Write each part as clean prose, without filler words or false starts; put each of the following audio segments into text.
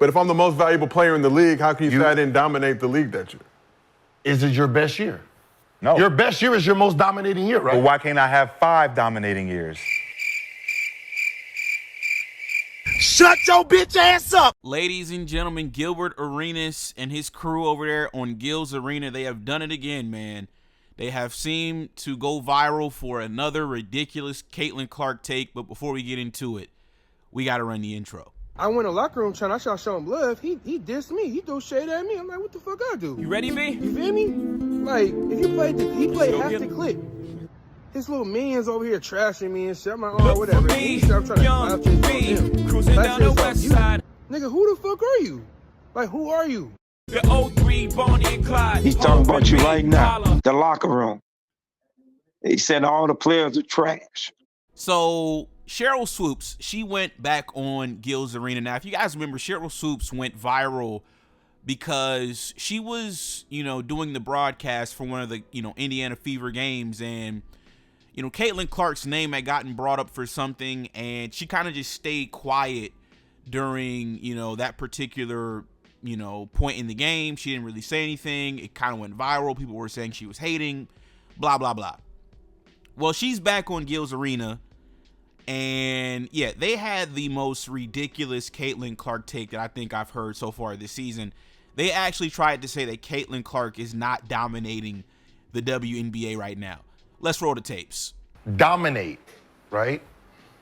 But if I'm the most valuable player in the league, how can you say I didn't dominate the league that year? Is it your best year? No. Your best year is your most dominating year, right? But why can't I have 5 dominating years? Shut your bitch ass up! Ladies and gentlemen, Gilbert Arenas and his crew over there on Gil's Arena, they have done it again, man. They have seemed to go viral for another ridiculous Caitlin Clark take, but before we get into it, we got to run the intro. I went in the locker room trying to show him love. He dissed me. He threw shade at me. I'm like, what the fuck I do? You ready, B? You feel me? Like, if you played, he played half the clip. His little minions over here trashing me and shit. I'm like, oh, whatever. I'm trying to laugh him. Cruising down the west side. Nigga, who the fuck are you? Like, who are you? The 03 Bonnie and Clyde. He's talking about you right now. The locker room. He said all the players are trash. So Sheryl Swoopes, she went back on Gil's Arena. Now, if you guys remember, Sheryl Swoopes went viral because she was, doing the broadcast for one of the, Indiana Fever games, and Caitlin Clark's name had gotten brought up for something, and she kind of just stayed quiet during, that particular, point in the game. She didn't really say anything. It kind of went viral. People were saying she was hating, blah, blah, blah. Well, she's back on Gil's Arena, and yeah, they had the most ridiculous Caitlin Clark take that I think I've heard so far this season. They actually tried to say that Caitlin Clark is not dominating the WNBA right now. Let's roll the tapes. Dominate, right?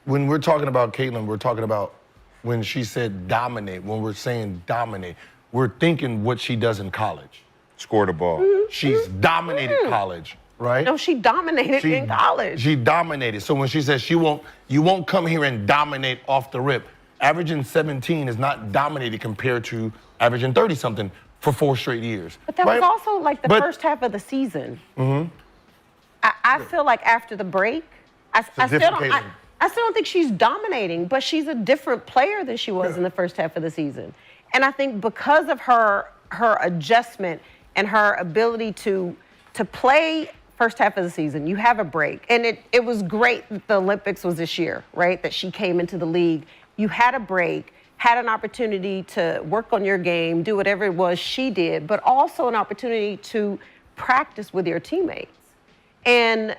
When we're talking about Caitlin, we're talking about when she said dominate. When we're saying dominate, we're thinking what she does in college. Score the ball. She's dominated college, right? No, she dominated in college. She dominated. So when she says you won't come here and dominate off the rip, averaging 17 is not dominated compared to averaging 30-something for 4 straight years. But that right? was also like the first half of the season. Mm-hmm. I feel like after the break, I still don't think she's dominating, but she's a different player than she was in the first half of the season. And I think because of her adjustment and her ability to play first half of the season, you have a break. And it was great that the Olympics was this year, right? That she came into the league. You had a break, had an opportunity to work on your game, do whatever it was she did, but also an opportunity to practice with your teammates. And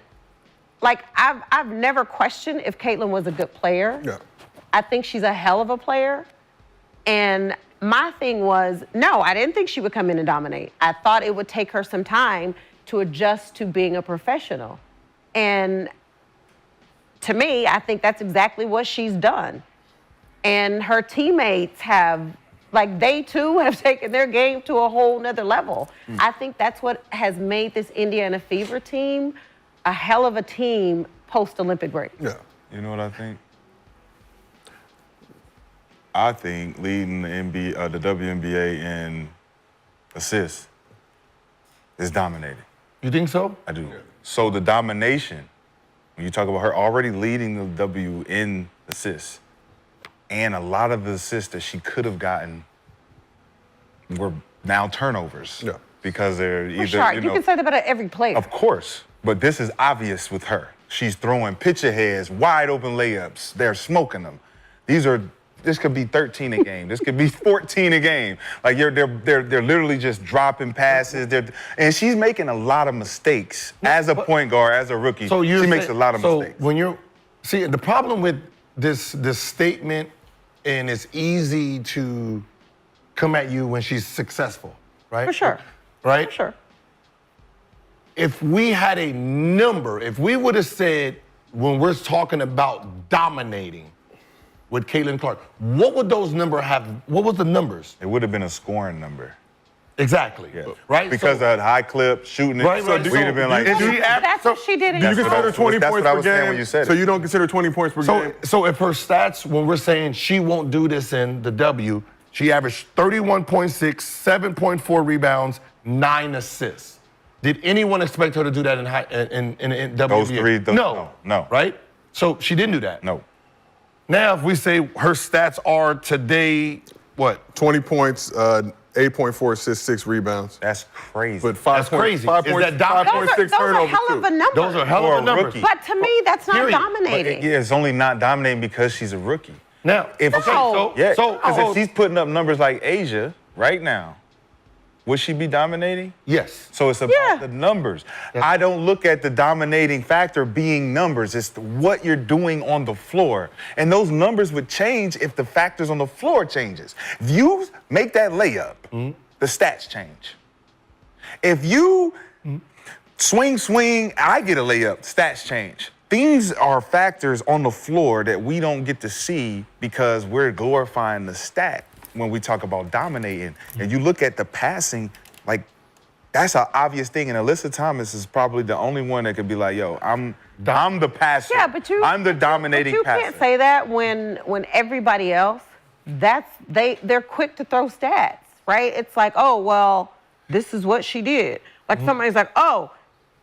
like, I've never questioned if Caitlin was a good player. Yeah. I think she's a hell of a player. And my thing was, no, I didn't think she would come in and dominate. I thought it would take her some time to adjust to being a professional. And to me, I think that's exactly what she's done. And her teammates have, like, they too have taken their game to a whole nother level. I think that's what has made this Indiana Fever team a hell of a team post-Olympic break. Yeah. You know what I think? I think leading the WNBA in assists is dominating. You think so? I do. Yeah. So the domination, when you talk about her already leading the W in assists, and a lot of the assists that she could have gotten were now turnovers. Yeah. Because they're either, sure. You can say that about every player. Of course. But this is obvious with her. She's throwing pitcher heads, wide open layups. They're smoking them. This could be 13 a game. This could be 14 a game. Like they're literally just dropping passes. And she's making a lot of mistakes as a point guard, as a rookie. So she makes a lot of mistakes. So when the problem with this statement, and it's easy to come at you when she's successful, right? For sure. Right? For sure. If we had a number, if we would have said, when we're talking about dominating with Caitlin Clark, what would those numbers have? What was the numbers? It would have been a scoring number. Exactly. Yeah. Right? Because of that high clip, shooting it. Right, so right. we'd have been like, That's what she did in Do you consider 20 that's points what I per was saying game? when you said so it. you don't consider 20 points per game? So if her stats, when we're saying she won't do this in the W, she averaged 31.6, 7.4 rebounds, 9 assists. Did anyone expect her to do that in WNBA? Those three? No. Right? So she didn't do that. No. Now, if we say her stats are today, what? 20 points, 8.4 assists, 6 rebounds. That's crazy. But 5 That's crazy. 5.6 Those are hell of a number. Those are hell of a numbers. But to me, that's not Period. dominating. Yeah, it's only not dominating because she's a rookie. Now, If No. yeah, so- because if she's putting up numbers like Asia right now, would she be dominating? yes. So it's about the numbers. I don't look at the dominating factor being numbers. It's what you're doing on the floor. And those numbers would change if the factors on the floor changes. If you make that layup, the stats change. If you swing, I get a layup, stats change. These are factors on the floor that we don't get to see because we're glorifying the stat when we talk about dominating. And you look at the passing, like, that's an obvious thing. And Alyssa Thomas is probably the only one that could be like, yo, I'm the passer. Yeah, but I'm the dominating you passer. can't say that when everybody else, they're quick to throw stats, right? It's like, oh, well, this is what she did. Like somebody's like, oh,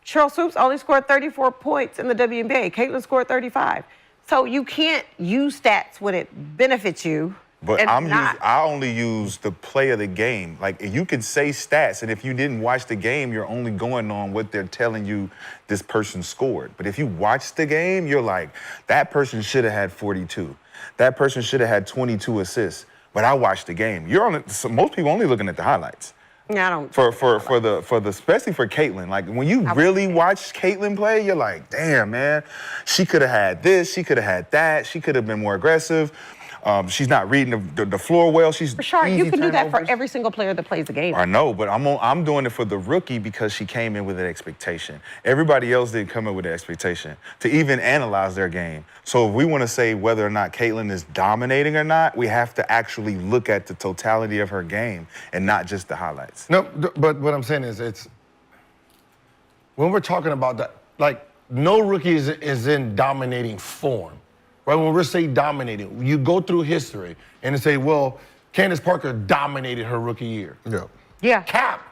Sheryl Swoopes only scored 34 points in the WNBA. Caitlin scored 35. So you can't use stats when it benefits you. But and not. I only use the play of the game. Like, you could say stats, and if you didn't watch the game, you're only going on what they're telling you this person scored. But if you watch the game, you're like, that person should have had 42. That person should have had 22 assists. But I watched the game. So most people only looking at the highlights. Yeah, I don't. For the especially for Caitlin, like when you really watch Caitlin play, you're like, damn, man, she could have had this, she could have had that, she could have been more aggressive. She's not reading the floor well. She's Rashard, you easy can do that for turnovers. every single player that plays the game. I know, but I'm doing it for the rookie because she came in with an expectation. Everybody else didn't come in with an expectation to even analyze their game. So if we want to say whether or not Caitlin is dominating or not, we have to actually look at the totality of her game and not just the highlights. No, but what I'm saying is it's when we're talking about that, like, no rookie is in dominating form. Right, when we're saying dominating, you go through history and they say, well, Candace Parker dominated her rookie year. Yeah. Yeah. Cap.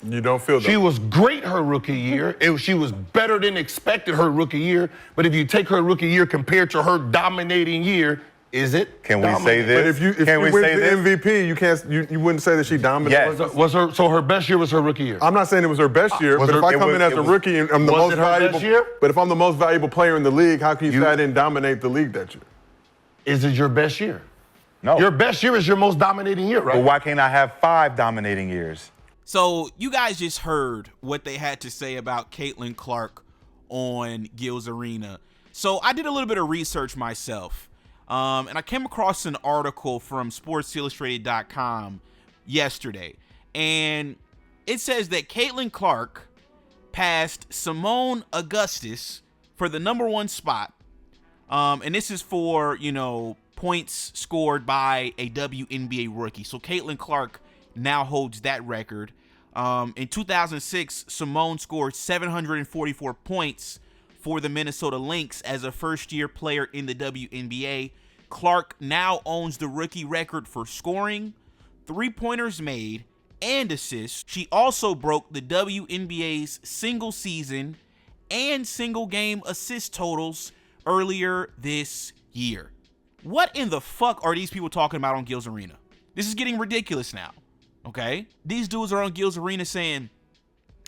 You don't feel that. She was great her rookie year. She was better than expected her rookie year. But if you take her rookie year compared to her dominating year, is it? Can we say But this? if you Can we win say the this? MVP, you wouldn't say that she dominated. Yes. So her best year was her rookie year? I'm not saying it was her best year, Was but her- if I it come was- in as it a was- rookie and I'm the was most it her best valuable year? but if I'm the most valuable player in the league, how can you say I didn't dominate the league that year? Is it your best year? No. Your best year is your most dominating year, right? But why can't I have 5 dominating years? So you guys just heard what they had to say about Caitlin Clark on Gil's Arena. So I did a little bit of research myself, and I came across an article from SportsIllustrated.com yesterday, and it says that Caitlin Clark passed Simone Augustus for the #1 spot, and this is for, points scored by a WNBA rookie. So Caitlin Clark now holds that record. In 2006, Simone scored 744 points for the Minnesota Lynx as a first-year player in the WNBA. Clark now owns the rookie record for scoring, three-pointers made, and assists. She also broke the WNBA's single-season and single-game assist totals earlier this year. What in the fuck are these people talking about on Gil's Arena? This is getting ridiculous now. Okay? These dudes are on Gil's Arena saying,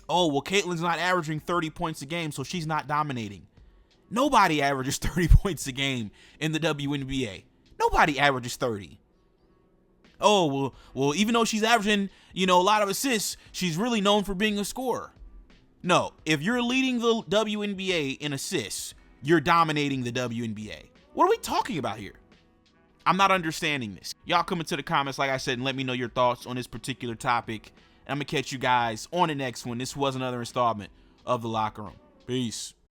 oh, well, Caitlin's not averaging 30 points a game, so she's not dominating. Nobody averages 30 points a game in the WNBA. Nobody averages 30. Oh, well, even though she's averaging, a lot of assists, she's really known for being a scorer. No, if you're leading the WNBA in assists, you're dominating the WNBA. What are we talking about here? I'm not understanding this. Y'all come into the comments, like I said, and let me know your thoughts on this particular topic. And I'm going to catch you guys on the next one. This was another installment of The Locker Room. Peace.